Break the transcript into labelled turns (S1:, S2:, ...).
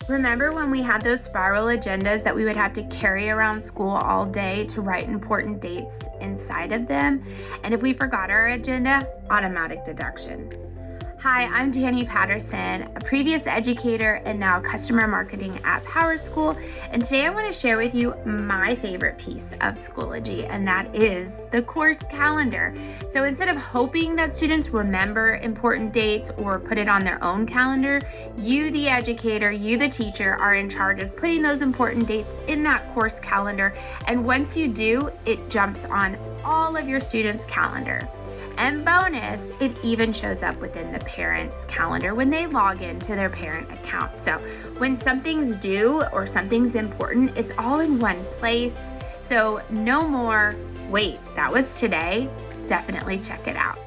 S1: Remember when we had those spiral agendas that we would have to carry around school all day to write important dates inside of them? And if we forgot our agenda, automatic deduction. Hi, I'm Danny Patterson, a previous educator and now customer marketing at PowerSchool. And today I want to share with you my favorite piece of Schoology, and that is the course calendar. So instead of hoping that students remember important dates or put it on their own calendar, you, the educator, you, the teacher, are in charge of putting those important dates in that course calendar. And once you do, it jumps on all of your students' calendar. And bonus, it even shows up within the parents' calendar when they log into their parent account. So when something's due or something's important, it's all in one place. So no more, wait, that was today. Definitely check it out.